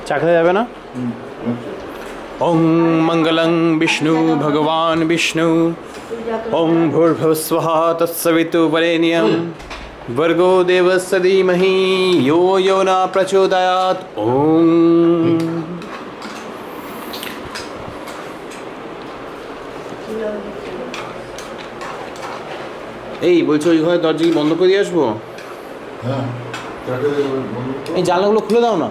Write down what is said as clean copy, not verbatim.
চা খেতে যাবে না? ওং মঙ্গলং বিষ্ণু ভগবান বিষ্ণু ওং ভূর্ভুবস্বঃ তৎসবিতুর্বরেণ্যং ভর্গো দেবস্য ধীমহি यो यो न प्रचोदयात् ওং। এই বলছো ওই ঘরে দরজা কি বন্ধ করে দিয়ে আসবো? হ্যাঁ, এই জানলাগুলো খুলে দাও না।